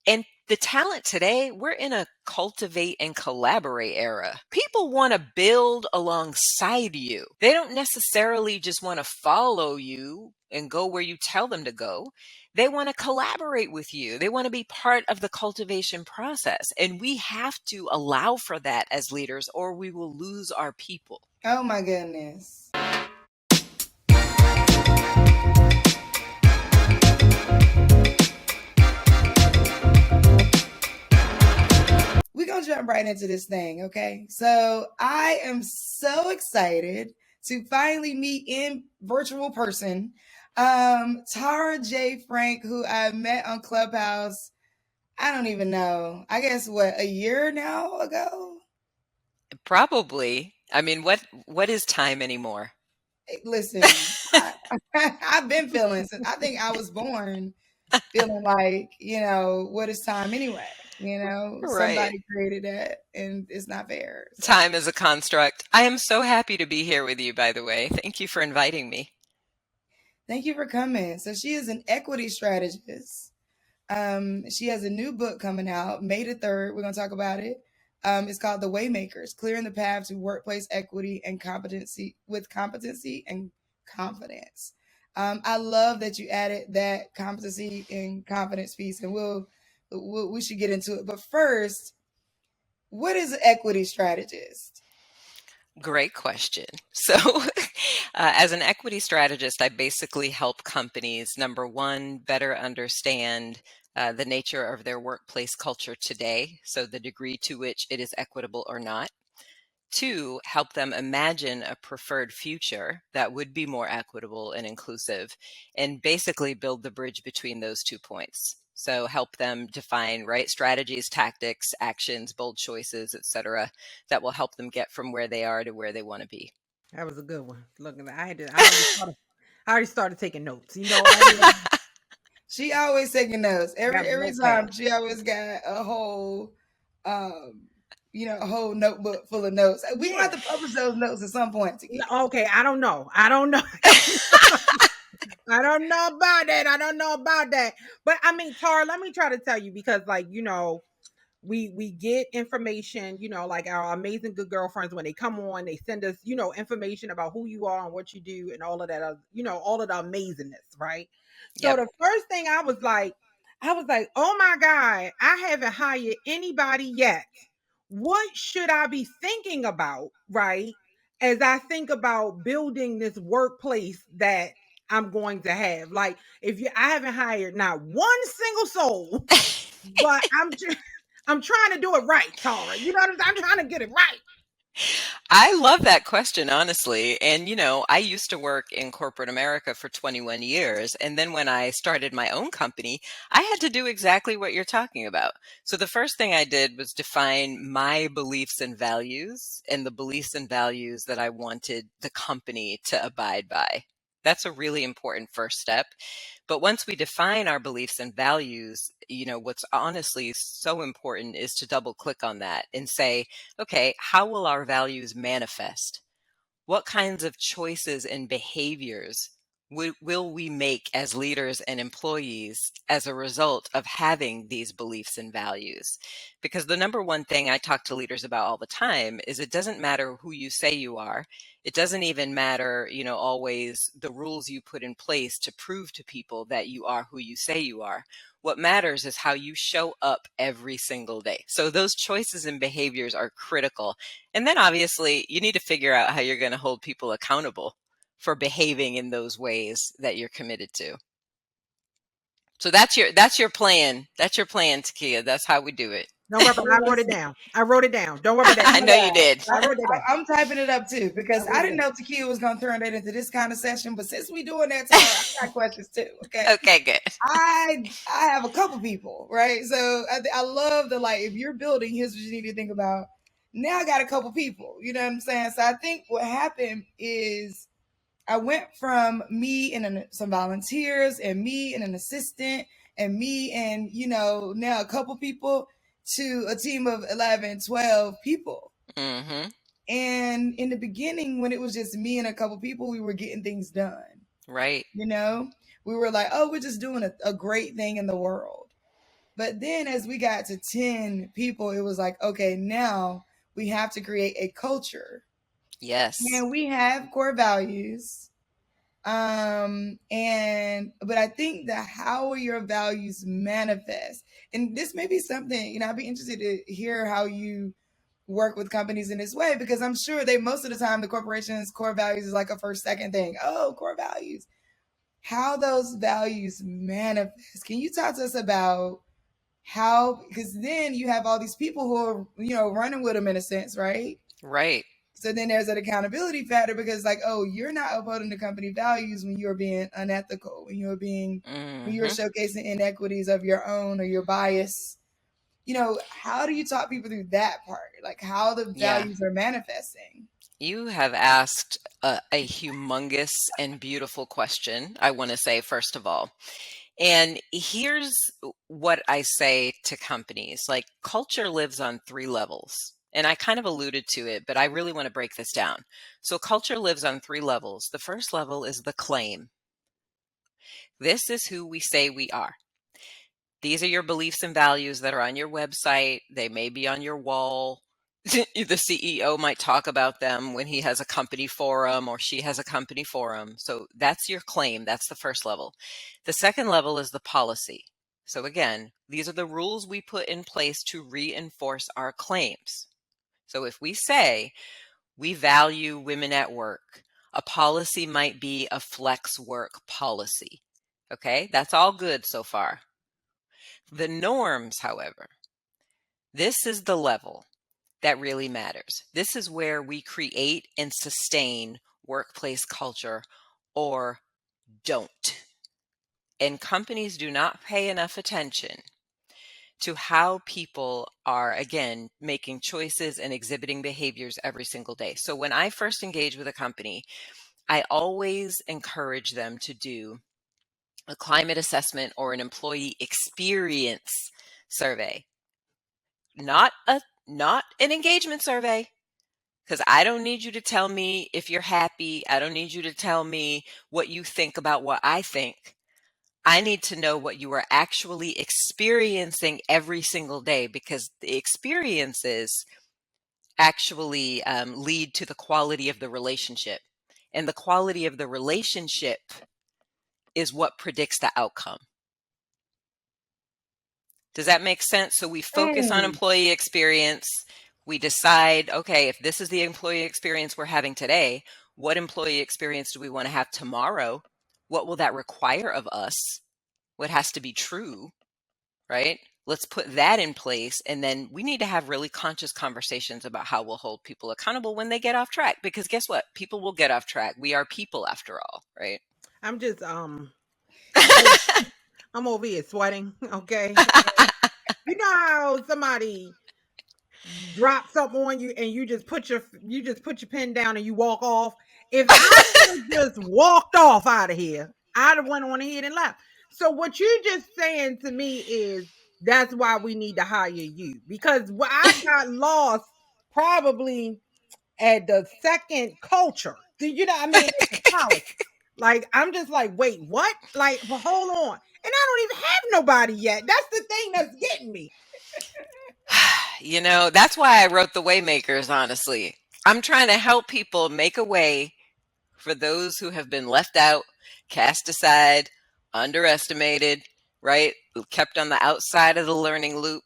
And the talent today, we're in a cultivate and collaborate era. People want to build alongside you. They don't necessarily just want to follow you and go where you tell them to go. They want to collaborate with you. They want to be part of the cultivation process. And we have to allow for that as leaders, or we will lose our people. Oh my goodness. We're going to jump right into this thing, okay? So I am so excited to finally meet in virtual person Tara J. Frank, who I met on Clubhouse. I don't even know. I guess what, a year now ago? Probably. I mean, what is time anymore? Listen, I've been feeling since I think I was born feeling like, what is time anyway? Right. Somebody created that and it's not fair. So Time is a construct. I am so happy to be here with you, by the way. Thank you for inviting me. thank you for coming. So she is an equity strategist. She has a new book coming out May the 3rd. We're going to talk about it. It's called The Waymakers, Clearing the Path to Workplace Equity and Competency with Competency and Confidence. I love that you added that competency and confidence piece, and we should get into it. But first, what is an equity strategist? Great question. So, as an equity strategist, I basically help companies, number one, better understand the nature of their workplace culture today, so the degree to which it is equitable or not. Two, help them imagine a preferred future that would be more equitable and inclusive, and basically build the bridge between those 2 points. So help them define right strategies, tactics, actions, bold choices, etc., that will help them get from where they are to where they want to be. That was a good one. Look, I already started taking notes. I She always taking notes. got a Every notepad. time she always got a whole notebook full of notes. We gonna Yeah. have to publish those notes at some point to get. Okay, I don't know. I don't know about that. I don't know about that. But I mean, Tara, let me try to tell you because, like, we get information. Like our amazing good girlfriends when they come on, they send us, information about who you are and what you do and all of that. All of the amazingness, right? So Yep. the first thing I was like, oh my god, I haven't hired anybody yet. What should I be thinking about, right? As I think about building this workplace that I'm going to have. Like, I haven't hired not one single soul, but I'm trying to do it right, Tara. You know what I'm trying to get it right. I love that question, honestly. And, I used to work in corporate America for 21 years. And then when I started my own company, I had to do exactly what you're talking about. So the first thing I did was define my beliefs and values and the beliefs and values that I wanted the company to abide by. That's a really important first step. But once we define our beliefs and values, what's honestly so important is to double click on that and say, okay, how will our values manifest? What kinds of choices and behaviors will we make as leaders and employees as a result of having these beliefs and values? Because the number one thing I talk to leaders about all the time is it doesn't matter who you say you are. It doesn't even matter, always the rules you put in place to prove to people that you are who you say you are. What matters is how you show up every single day. So those choices and behaviors are critical. And then obviously you need to figure out how you're going to hold people accountable for behaving in those ways that you're committed to. So that's your plan. That's your plan, Takia. That's how we do it. Don't worry about it. I wrote it down. I wrote it down. Don't worry about that. I know you did. I wrote it down. I'm typing it up too because I didn't know Takia was gonna turn that into this kind of session. But since we doing that, Tara, I got questions too. Okay. Okay, good. I have a couple people, right? So I love the if you're building, here's what you need to think about. Now I got a couple people. You know what I'm saying? So I think what happened is I went from me and some volunteers and me and an assistant and me and, now a couple people to a team of 11, 12 people. Mm-hmm. And in the beginning, when it was just me and a couple people, we were getting things done. Right. We were like, oh, we're just doing a great thing in the world. But then as we got to 10 people, it was like, okay, now we have to create a culture. Yes. And we have core values. And but I think that how will your values manifest? And this may be something, I'd be interested to hear how you work with companies in this way, because I'm sure they, most of the time, the corporation's core values is like a first, second thing. Oh, core values. How those values manifest. Can you talk to us about how, because then you have all these people who are, running with them in a sense, right? Right. So then there's an accountability factor, because like, oh, you're not upholding the company values when you're being unethical, when you're Hmm. showcasing inequities of your own or your bias. How do you talk people through that part? Like how the Yeah. values are manifesting? You have asked a humongous and beautiful question, I want to say, first of all. And here's what I say to companies, like, culture lives on three levels. And I kind of alluded to it, but I really want to break this down. So, culture lives on three levels. The first level is the claim. This is who we say we are. These are your beliefs and values that are on your website. They may be on your wall. The CEO might talk about them when he has a company forum or she has a company forum. So that's your claim. That's the first level. The second level is the policy. So again, these are the rules we put in place to reinforce our claims. So if we say we value women at work, a policy might be a flex work policy. Okay, that's all good so far. The norms, however, this is the level that really matters. This is where we create and sustain workplace culture or don't. And companies do not pay enough attention to how people are, again, making choices and exhibiting behaviors every single day. So when I first engage with a company, I always encourage them to do a climate assessment or an employee experience survey. Not an engagement survey, because I don't need you to tell me if you're happy. I don't need you to tell me what you think about what I think. I need to know what you are actually experiencing every single day, because the experiences actually lead to the quality of the relationship. And the quality of the relationship is what predicts the outcome. Does that make sense? So we focus on Mm. employee experience. We decide, okay, if this is the employee experience we're having today, what employee experience do we want to have tomorrow? What will that require of us? What has to be true, right? Let's put that in place. And then we need to have really conscious conversations about how we'll hold people accountable when they get off track. Because guess what? People will get off track. We are people after all, right? I'm just I'm over here sweating, okay? You know how somebody drop something on you and you just put your pen down and you walk off. If I would have just walked off out of here, I'd have went on ahead and left. So what you're just saying to me is that's why we need to hire you, because I got lost probably at the second culture. Do you know what I mean? At the policy. Like I'm just like, wait, what? Like, but hold on. And I don't even have nobody yet. That's the thing that's getting me. That's why I wrote The Waymakers, honestly. I'm trying to help people make a way for those who have been left out, cast aside, underestimated, right? Kept on the outside of the learning loop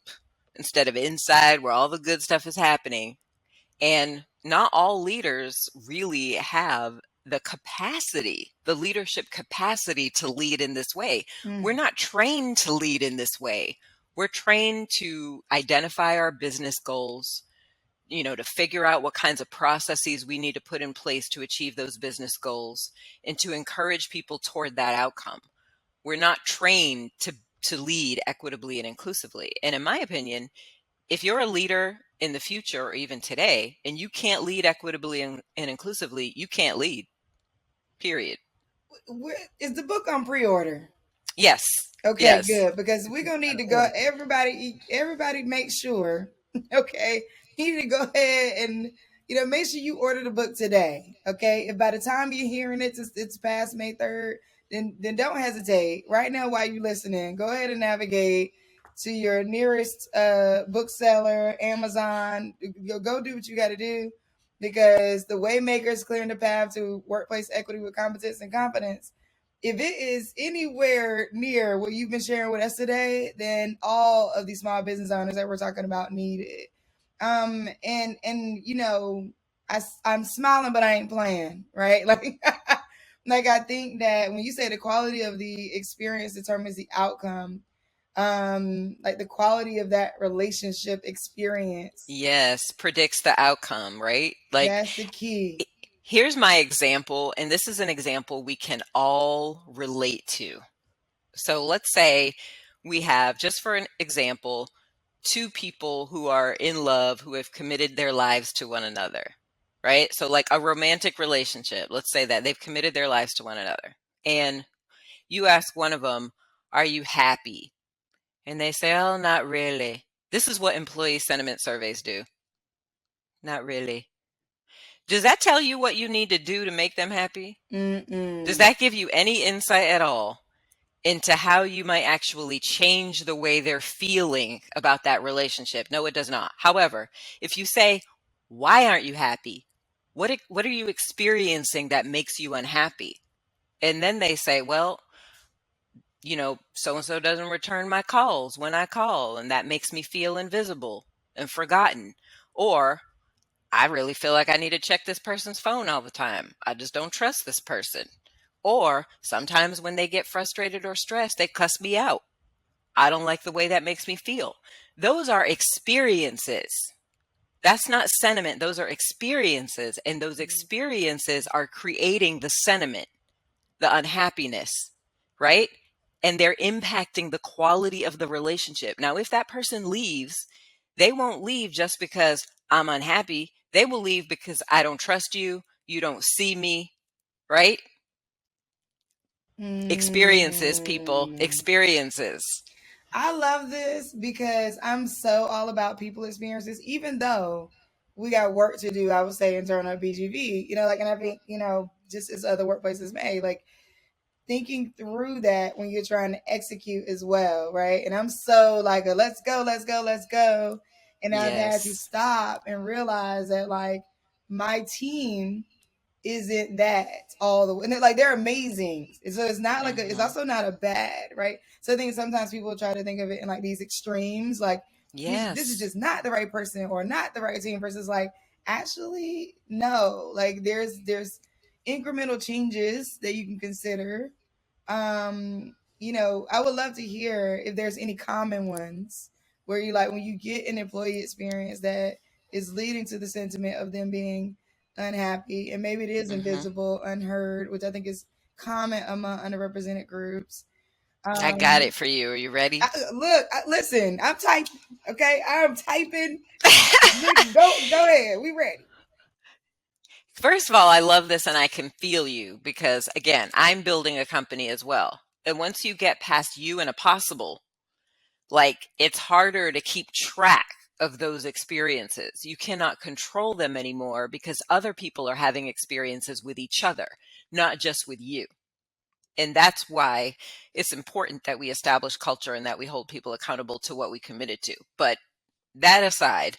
instead of inside where all the good stuff is happening. And not all leaders really have the capacity, the leadership capacity to lead in this way. We're Mm. not trained to lead in this way. We're trained to identify our business goals, to figure out what kinds of processes we need to put in place to achieve those business goals and to encourage people toward that outcome. We're not trained to lead equitably and inclusively. And in my opinion, if you're a leader in the future or even today and you can't lead equitably and inclusively, you can't lead. Period. Is the book on pre-order? Yes. Okay, Yes. good, because we're gonna need to go. Everybody, make sure. Okay, you need to go ahead and make sure you order the book today. Okay, if by the time you're hearing it, it's past May 3rd, then don't hesitate. Right now, while you're listening, go ahead and navigate to your nearest bookseller, Amazon. Go do what you got to do, because the Waymakers clearing the path to workplace equity with competence and confidence. If it is anywhere near what you've been sharing with us today, then all of these small business owners that we're talking about need it. And you know, I'm smiling, but I ain't playing, right? Like I think that when you say the quality of the experience determines the outcome, like the quality of that relationship experience, Yes, predicts the outcome, right? Like, that's the key. here's my example, and this is an example we can all relate to. So let's say we have, just for an example, two people who are in love who have committed their lives to one another, right? So, like a romantic relationship, let's say that they've committed their lives to one another. And you ask one of them, "Are you happy?" And they say, "Oh, not really." This is what employee sentiment surveys do. Not really. Does that tell you what you need to do to make them happy? Does Mm-mm. that give you any insight at all into how you might actually change the way they're feeling about that relationship? No, it does not. However, if you say, "Why aren't you happy? What are you experiencing that makes you unhappy?" And then they say, "Well, so and so doesn't return my calls when I call, and that makes me feel invisible and forgotten." Or, "I really feel like I need to check this person's phone all the time. I just don't trust this person." Or, "Sometimes when they get frustrated or stressed, they cuss me out. I don't like the way that makes me feel." Those are experiences. That's not sentiment. Those are experiences. And those experiences are creating the sentiment, the unhappiness, right? And they're impacting the quality of the relationship. Now, if that person leaves, they won't leave just because I'm unhappy. They will leave because I don't trust you. You don't see me, right? Experiences, people, Mm. experiences. I love this because I'm so all about people experiences, even though we got work to do, I would say, in terms of BGV, and I think, just as other workplaces may, like thinking through that when you're trying to execute as well, right? And I'm so like a let's go, let's go, let's go. And I've had to Yes. stop and realize that like my team isn't that all the way. And they're amazing. So it's not like it's Hmm. also not a bad, right? So I think sometimes people try to think of it in like these extremes, like this is Yes. just not the right person or not the right team versus like actually no, like there's incremental changes that you can consider. I would love to hear if there's any common ones where you like when you get an employee experience that is leading to the sentiment of them being unhappy, and maybe it is Hmm. invisible, unheard, which I think is common among underrepresented groups. I got Um, it for you. Are you ready? listen, I'm typing. Okay, I'm typing. Go ahead. We ready. First of all, I love this and I can feel you because, again, I'm building a company as well. And once you get past you and a possible, like it's harder to keep track of those experiences. You cannot control them anymore because other people are having experiences with each other, not just with you. And that's why it's important that we establish culture and that we hold people accountable to what we committed to. But that aside,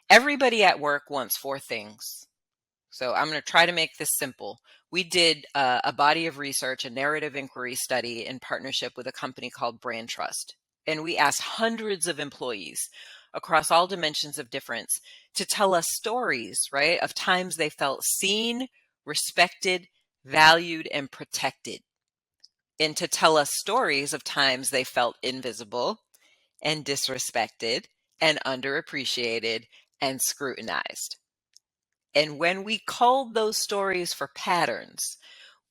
everybody at work wants four things. So I'm going to try to make this simple. We did a body of research, a narrative inquiry study in partnership with a company called Brand Trust. And we asked hundreds of employees across all dimensions of difference to tell us stories, right, of times they felt seen, respected, valued, and protected. And to tell us stories of times they felt invisible and disrespected and underappreciated and scrutinized. And when we culled those stories for patterns,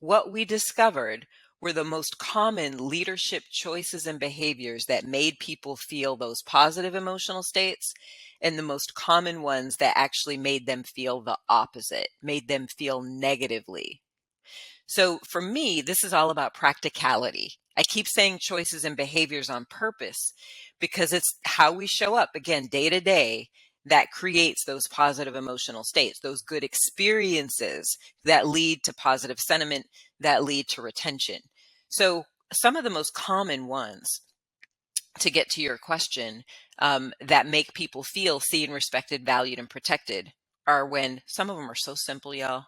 what we discovered were the most common leadership choices and behaviors that made people feel those positive emotional states, and the most common ones that actually made them feel the opposite, made them feel negatively. So for me, this is all about practicality. I keep saying choices and behaviors on purpose because it's how we show up, again, day to day, that creates those positive emotional states, those good experiences that lead to positive sentiment, that lead to retention. So some of the most common ones to get to your question, that make people feel seen, respected, valued, and protected are when some of them are so simple, y'all,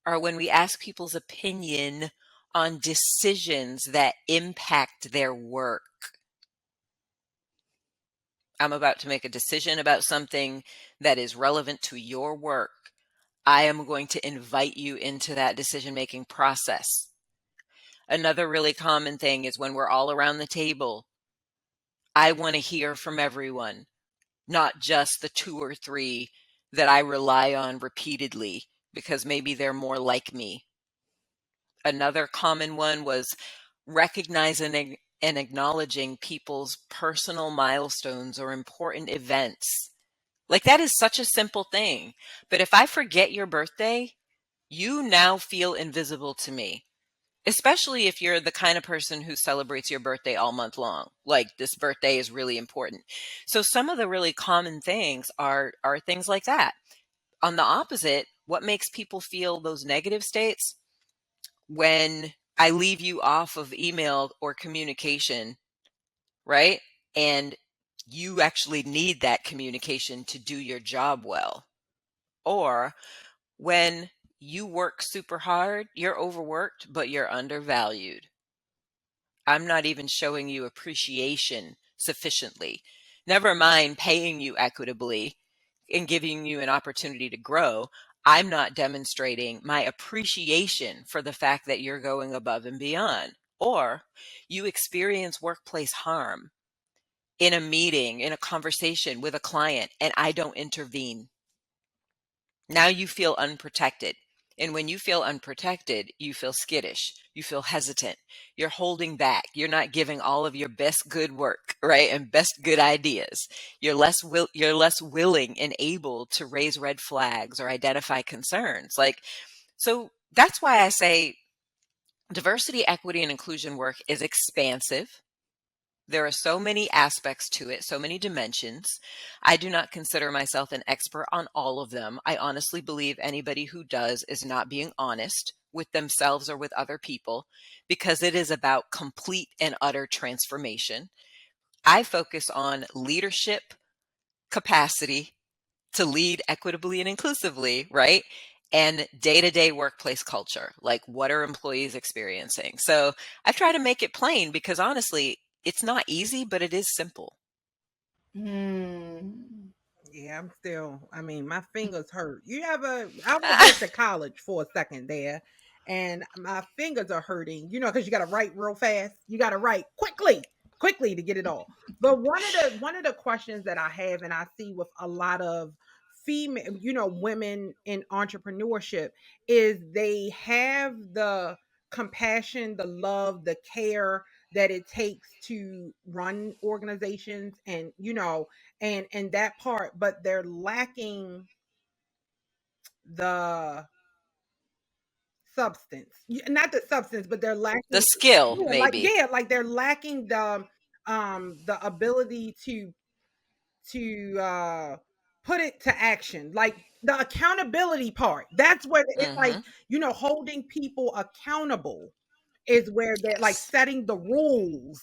are when we ask people's opinion on decisions that impact their work. I'm about to make a decision about something that is relevant to your work. I am going to invite you into that decision-making process. Another really common thing is when we're all around the table, I want to hear from everyone, not just the two or three that I rely on repeatedly because maybe they're more like me. Another common one was recognizing and acknowledging people's personal milestones or important events. Like that is such a simple thing. But if I forget your birthday, you now feel invisible to me, especially if you're the kind of person who celebrates your birthday all month long. Like this birthday is really important. So some of the really common things are things like that. On the opposite, what makes people feel those negative states? When I leave you off of email or communication, right? And you actually need that communication to do your job well. Or when you work super hard, you're overworked, but you're undervalued. I'm not even showing you appreciation sufficiently. Never mind paying you equitably and giving you an opportunity to grow. I'm not demonstrating my appreciation for the fact that you're going above and beyond. Or you experience workplace harm in a meeting, in a conversation with a client, and I don't intervene. Now you feel unprotected. And when you feel unprotected, you feel skittish. You feel hesitant. You're holding back. You're not giving all of your best good work, right? And best good ideas. You're less willing and able to raise red flags or identify concerns. Like, so that's why I say diversity, equity, and inclusion work is expansive. There are so many aspects to it, so many dimensions. I do not consider myself an expert on all of them. I honestly believe anybody who does is not being honest with themselves or with other people, because it is about complete and utter transformation. I focus on leadership capacity to lead equitably and inclusively, right? And day-to-day workplace culture, like what are employees experiencing? So I've tried to make it plain because honestly, it's not easy, but it is simple. Hmm. Yeah, I mean, my fingers hurt. I went back to college for a second there, and my fingers are hurting, because you got to write real fast. You got to write quickly to get it all. But one of the questions that I have, and I see with a lot of female, women in entrepreneurship, is they have the compassion, the love, the care that it takes to run organizations, and that part, but they're lacking the substance. Not the substance, but they're The lacking, skill, yeah, maybe. like they're lacking the ability to put it to action, like the accountability part. That's where it's like, Hmm. holding people accountable is where they're like Yes. setting the rules,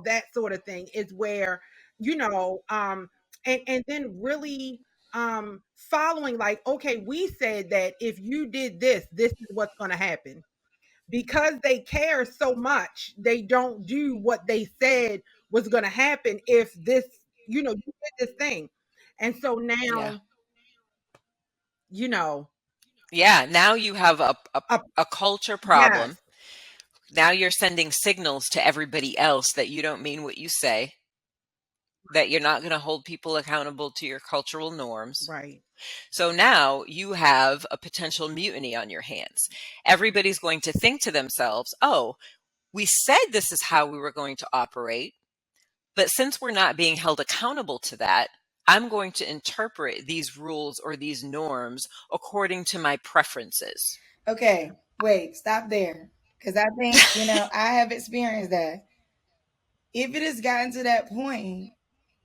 that sort of thing is where, and then really following, like, okay, we said that if you did this, this is what's going to happen. Because they care so much, they don't do what they said was going to happen if this, you did this thing. And so Yeah. now, you know, Yeah. Now you have uh, a culture yes, problem. Now you're sending signals to everybody else that you don't mean what you say, that you're not going to hold people accountable to your cultural norms. right. So now you have a potential mutiny on your hands. Everybody's going to think to themselves, oh, we said this is how we were going to operate, but since we're not being held accountable to that, I'm going to interpret these rules or these norms according to my preferences. Okay, wait, stop there. Because I think, I have experienced that. If it has gotten to that point,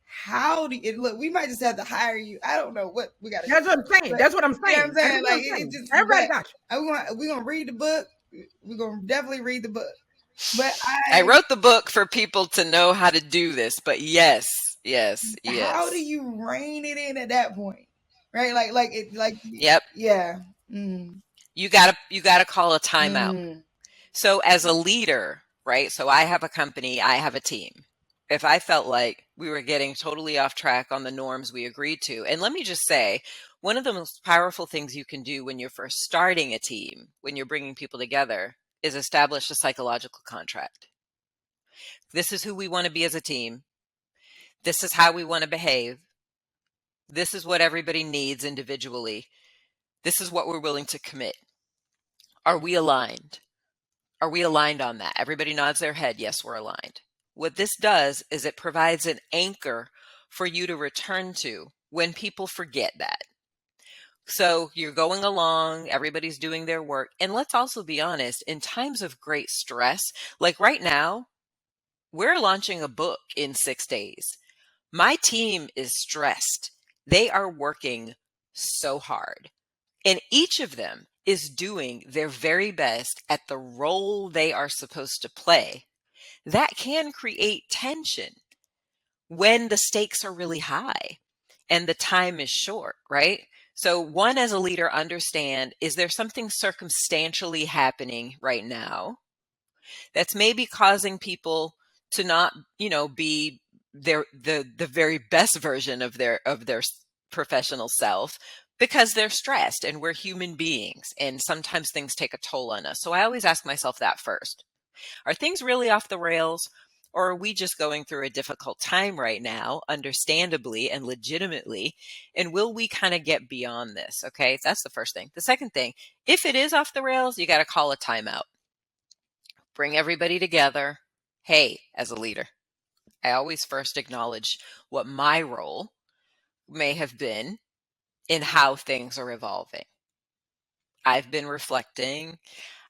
how do you look? We might just have to hire you. I don't know what we got to do. That's what I'm saying. But That's what I'm you know what I'm saying. saying? Like, it Saying. just, Everybody but got you. we're going to read the book. We're going to definitely read the book. But I wrote the book for people to know how to do this, but yes, yes, how do yes. you rein it in at that point? Right? Like it, like, Yep. yeah. Mm, You gotta call a timeout. mm. So as a leader, right? So I have a company, I have a team. If I felt like we were getting totally off track on the norms we agreed to, and let me just say, one of the most powerful things you can do when you're first starting a team, when you're bringing people together, is establish a psychological contract. This is who we want to be as a team. This is how we want to behave. This is what everybody needs individually. This is what we're willing to commit. Are we aligned? Are we aligned on that? Everybody nods their head. Yes, we're aligned. What this does is it provides an anchor for you to return to when people forget that. So you're going along, everybody's doing their work. And let's also be honest, in times of great stress, like right now, we're launching a book in 6 days. My team is stressed. They are working so hard. And each of them is doing their very best at the role they are supposed to play. That can create tension when the stakes are really high and the time is short, right? So, one, as a leader, understand, is there something circumstantially happening right now that's maybe causing people to not, be the very best version of their professional self, because they're stressed and we're human beings and sometimes things take a toll on us. So I always ask myself that first. Are things really off the rails? Or are we just going through a difficult time right now, understandably and legitimately? And will we kind of get beyond this? Okay, that's the first thing. The second thing, if it is off the rails, you got to call a timeout. Bring everybody together. Hey, as a leader, I always first acknowledge what my role may have been in how things are evolving. I've been reflecting.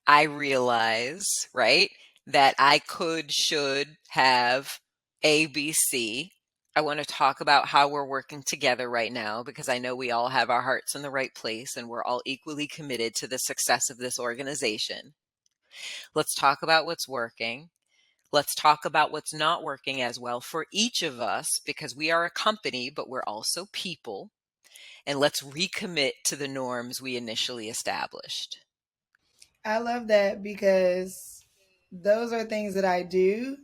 I realize, right, that I could, should have A, B, C. I want to talk about how we're working together right now because I know we all have our hearts in the right place and we're all equally committed to the success of this organization. Let's talk about what's working. Let's talk about what's not working as well for each of us because we are a company, but we're also people. And let's recommit to the norms we initially established. I love that because those are things that I do,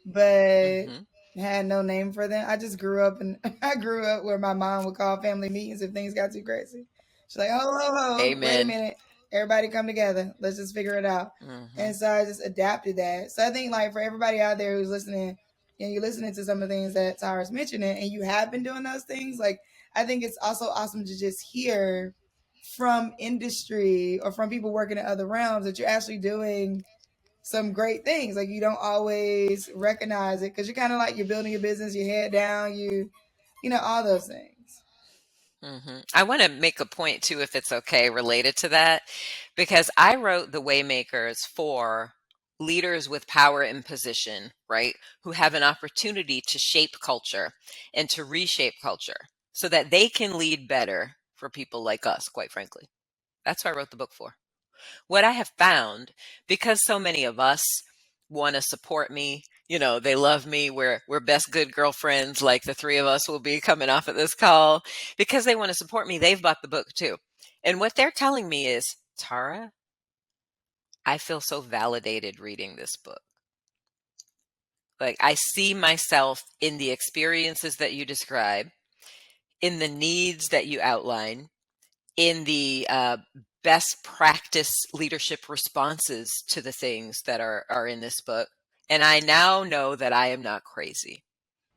but Hmm. had no name for them. I just grew up and I grew up where my mom would call family meetings if things got too crazy. She's like, "Ho, ho, ho! Wait a Amen. minute, everybody come together. Let's just figure it out." Hmm. And so I just adapted that. So I think like for everybody out there who's listening, and you're listening to some of the things that Tara's mentioning, and you have been doing those things, like I think it's also awesome to just hear from industry or from people working in other realms that you're actually doing some great things. Like you don't always recognize it because you're kind of like you're building your business, your head down, all those things. I want to make a point too, if it's okay, related to that, because I wrote the Waymakers for leaders with power and position, right? Who have an opportunity to shape culture and to reshape culture so that they can lead better for people like us, quite frankly. That's what I wrote the book for. What I have found, because so many of us want to support me, they love me, we're best good girlfriends, like the three of us will be coming off of this call, because they want to support me, they've bought the book too. And what they're telling me is, Tara, I feel so validated reading this book. Like I see myself in the experiences that you describe, in the needs that you outline, in the best practice leadership responses to the things that are in this book. And I now know that I am not crazy.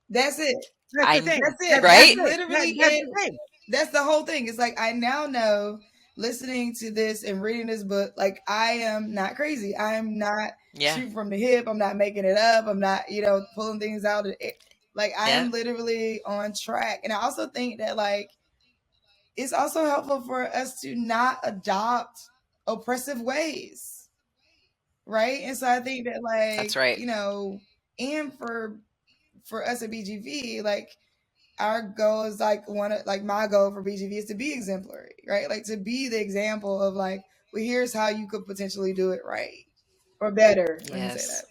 That's it. That's the I thing. That's it. That's That's right? it. literally That's it. the thing. That's the whole thing. It's like I now know listening to this and reading this book, like I am not crazy. I am not Yeah. shooting from the hip. I'm not making it up. I'm not, pulling things out of it. Like I Yeah. am literally on track. And I also think that like it's also helpful for us to not adopt oppressive ways. Right. And so I think that That's like, right. and for us at BGV, like our goal is like like my goal for BGV is to be exemplary, right? Like to be the example of like, well, here's how you could potentially do it right. or better. Let me say Yes. that.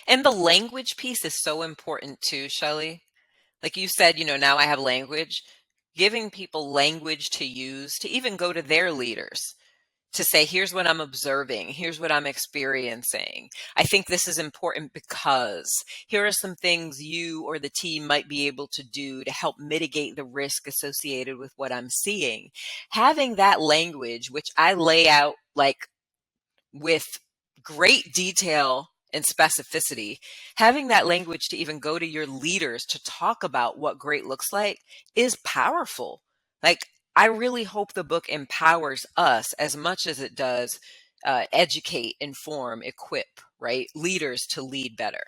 And the language piece is so important too, Shelley. Like you said, now I have language. Giving people language to use to even go to their leaders to say, here's what I'm observing, here's what I'm experiencing. I think this is important because here are some things you or the team might be able to do to help mitigate the risk associated with what I'm seeing. Having that language, which I lay out like with great detail and specificity, having that language to even go to your leaders to talk about what great looks like is powerful. Like, I really hope the book empowers us as much as it does educate, inform, equip, right? Leaders to lead better.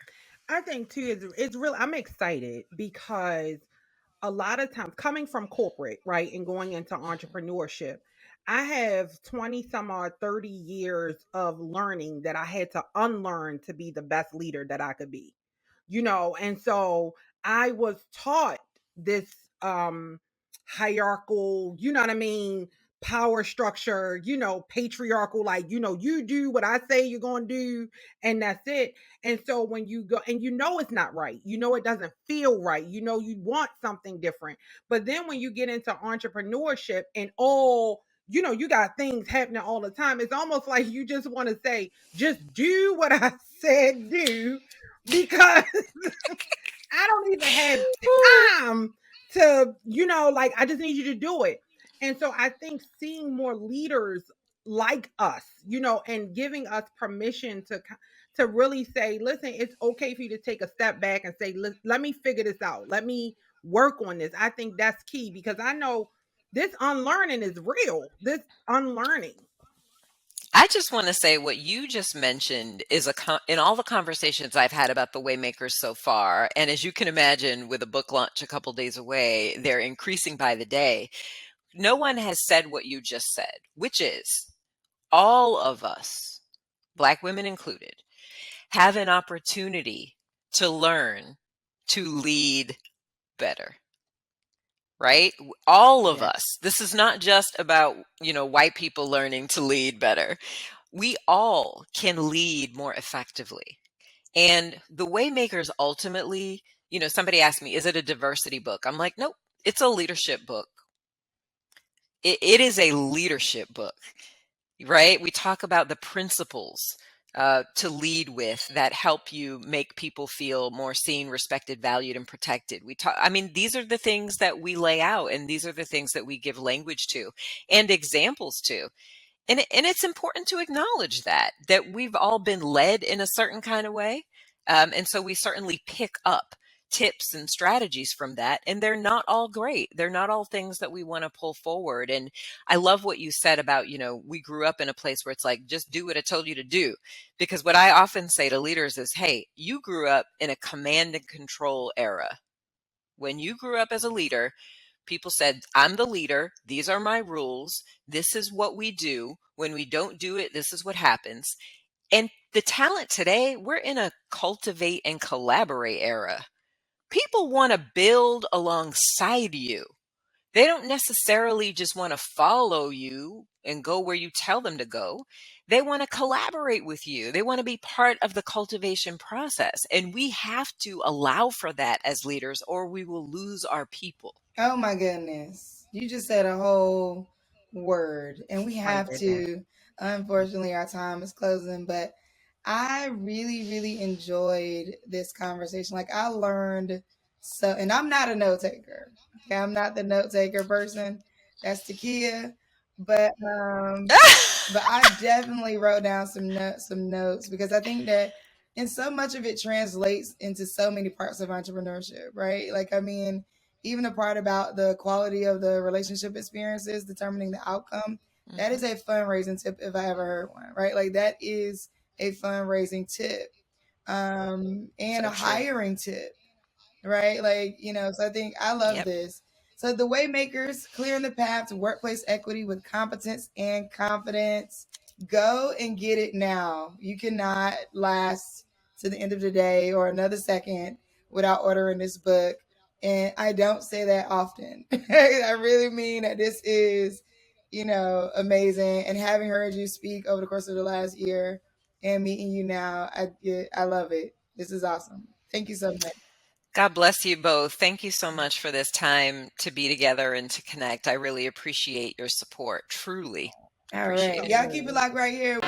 I think too it's really, I'm excited because a lot of times coming from corporate, right, and going into entrepreneurship, I have 20 some odd 30 years of learning that I had to unlearn to be the best leader that I could be. And so I was taught this hierarchical, you know what I mean, power structure, patriarchal, like, you do what I say you're going to do, and that's it. And so when you go and it's not right, it doesn't feel right, you want something different. But then when you get into entrepreneurship and you got things happening all the time, it's almost like you just want to say, just do what I said do, because I don't even have time to, like, I just need you to do it. And so I think seeing more leaders like us, and giving us permission to really say, listen, it's okay for you to take a step back and say, let me figure this out. Let me work on this. I think that's key, because I know this unlearning is real. This unlearning. I just want to say what you just mentioned is in all the conversations I've had about the Waymakers so far, and as you can imagine, with a book launch a couple days away, they're increasing by the day. No one has said what you just said, which is all of us, Black women included, have an opportunity to learn to lead better, right? All of Yeah. us. This is not just about, white people learning to lead better. We all can lead more effectively. And the Waymakers ultimately, somebody asked me, is it a diversity book? I'm like, nope, it's a leadership book. It is a leadership book, right? We talk about the principles to lead with that help you make people feel more seen, respected, valued, and protected. These are the things that we lay out, and these are the things that we give language to and examples to. And it's important to acknowledge that we've all been led in a certain kind of way. And so we certainly pick up tips and strategies from that. And they're not all great. They're not all things that we want to pull forward. And I love what you said about, we grew up in a place where it's like, just do what I told you to do. Because what I often say to leaders is, hey, you grew up in a command and control era. When you grew up as a leader, people said, I'm the leader. These are my rules. This is what we do. When we don't do it, this is what happens. And the talent today, we're in a cultivate and collaborate era. People want to build alongside you. They don't necessarily just want to follow you and go where you tell them to go. They want to collaborate with you. They want to be part of the cultivation process. And we have to allow for that as leaders, or we will lose our people. Oh my goodness. You just said a whole word, and we My have goodness. to. Unfortunately, our time is closing, but I really, really enjoyed this conversation. Like, I learned so, and I'm not a note taker. Okay, I'm not the note taker person. That's Takia. But but I definitely wrote down some notes, because I think that and so much of it translates into so many parts of entrepreneurship, right? Like, I mean, even the part about the quality of the relationship experiences determining the outcome, that Mhm. is a fundraising tip if I ever heard one, right? Like, that is a fundraising tip, and a So true. hiring tip, right? Like, so I think I love Yep. this. So the Waymakers, clearing the path to workplace equity with competence and confidence. Go and get it now. You cannot last to the end of the day or another second without ordering this book. And I don't say that often. I really mean that this is, amazing. And having heard you speak over the course of the last year, and meeting you now. I love it. This is awesome. Thank you so much. God bless you both. Thank you so much for this time to be together and to connect. I really appreciate your support. Truly All right. appreciate it. Y'all keep it locked right here.